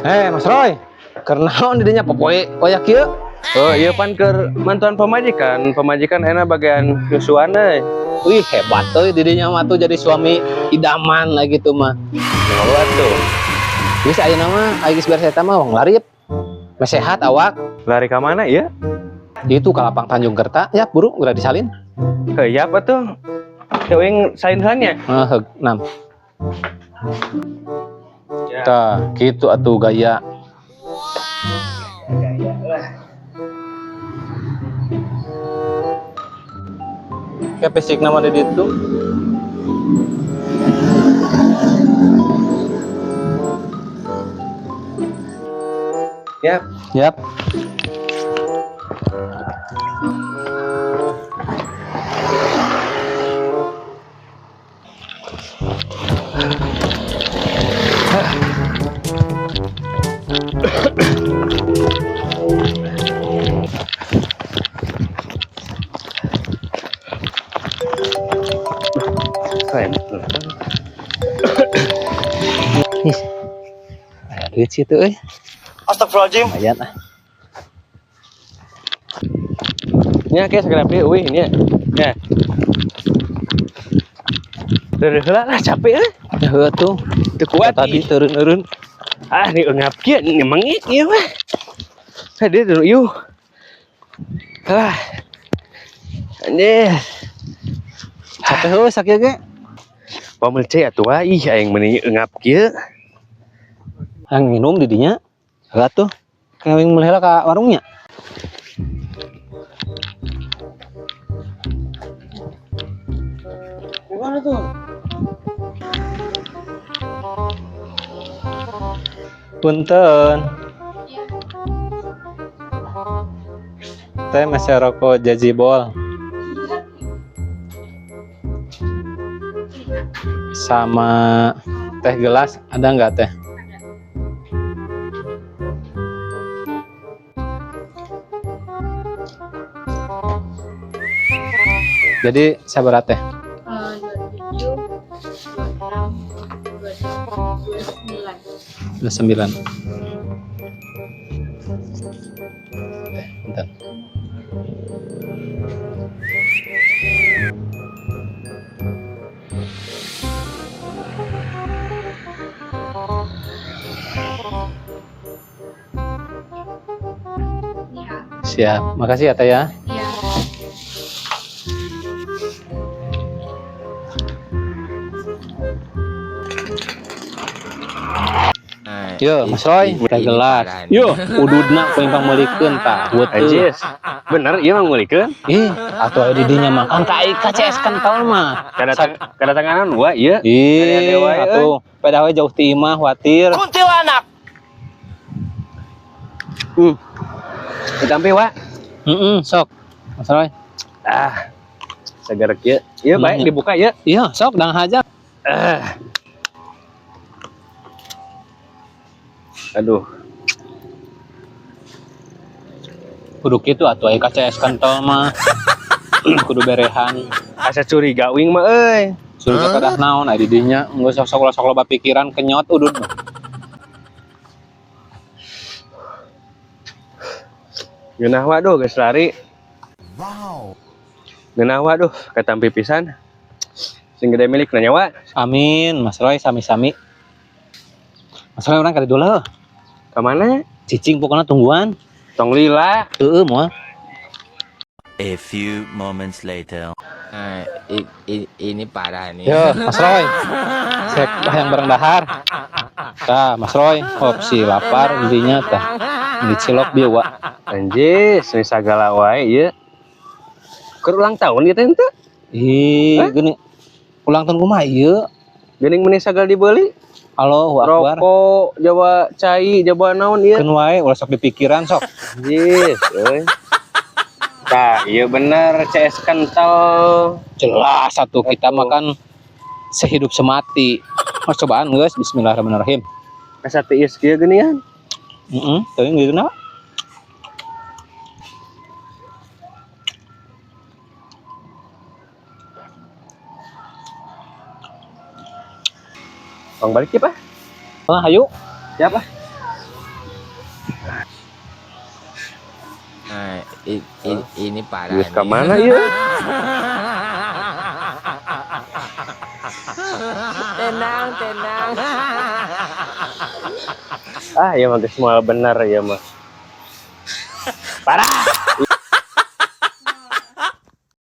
Mas Roy, karena naon didinya popoe oyak ieu? Oh iya pan ke mantuan pemajikan enak bagian Yusuan deh. Wih, hebat euy didinya mah tuh jadi suami idaman lah gitu mah. Nyawa tuh. Geus ayeuna mah aya geus beres eta mah wong larip. Mas sehat awak. Lari ke mana ya? Itu ka Lapang Tanjung Kerta, ya buru udah disalin. Iya apa tuh? Yang sainhannya. Heeh, 6. Tah, gitu atuh gaya. Kayak pesik nama di ditu. Yap. Yap. Keren. Ih. Aya duit situ euy. Astagfirullahaladzim. Lumayan ah. Nya kayak segala pi euy nya. Nya. Dari heula lah capek euy. Heuh tuh. Teu kuat Tadi turun-turun. Ah nih ngap kieu nyemengit ieu mah. Dia dulu yuk. Ah. Anjir. Capek heuh sakieu ge. Pamel cai atuh ih aing meuni ngap kieu. Yang minum di dinya. Heuh atuh. Kawing melehela ka warungnya. Gimana tuh? Punten. Teh masih rokok jajibol. Sama teh gelas ada nggak teh? Jadi sabar teh. 29. Bentar. Siap, makasih ya Teh ya. Iya. Yo, Mas Roy, teh gelas. Yo, ududna pengpang meulikeun tah. Anjir. Bener ieu mah ngulikeun. Ih, atuh di dinya makan ka KCS kental mah. Kedatangan gua ieu. Ih, atuh pada we jauh ti imah khawatir. Kuntilanak. Ditampi wa. Sok. Mas Roy. Ah. Segar kieu. Ieu bae dibuka ieu. Iya, sok dang haja. Aduh. Kudu kitu atuh aya KCS kental mah. Kudu berehan. Asa curiga uing mah euy. Surga kadah naon aya di dinya, geus sok loba pikiran kenyot udud. Geunah waduh geus lari. Wow. Geunah waduh katampi pisan. Sing gede milik na nyawa. Amin, Mas Roy sami-sami. Mas Roy urang kali dulu. Ka mana? Cicing pokoknya tungguan. Tong lila. Heeh moal. A few moments later. Ini parah nih. Yo, Mas Roy. Sek yang bareng dahar. Tah, Mas Roy, opsi lapar didinya tah. Dicilok dia wa. Anjir, sing sagala wae ieu. Keur ulang tahun ieu teh henteu? Ih, gini. Ulang tahun kumaha ieu? Geuning meuni sagal dibeli. Allahu Akbar. Rokok, Jawa cai, Jawa naon ieu? Keun wae ulah sok dipikiran sok. Anjir, euy. Tah, ieu bener CS kental. Jelas satu kita makan sehidup semati. Mas cobaan guys, bismillahirrahmanirrahim. Asa tiis kieu geuningan. Teuing geuna. Bang balik ya, Pak? Ah, ayo. Siapa? ini parah Geus nih. ka mana ieu? Tenang. Ah, ya mah geus moal bener ya mah. Parah.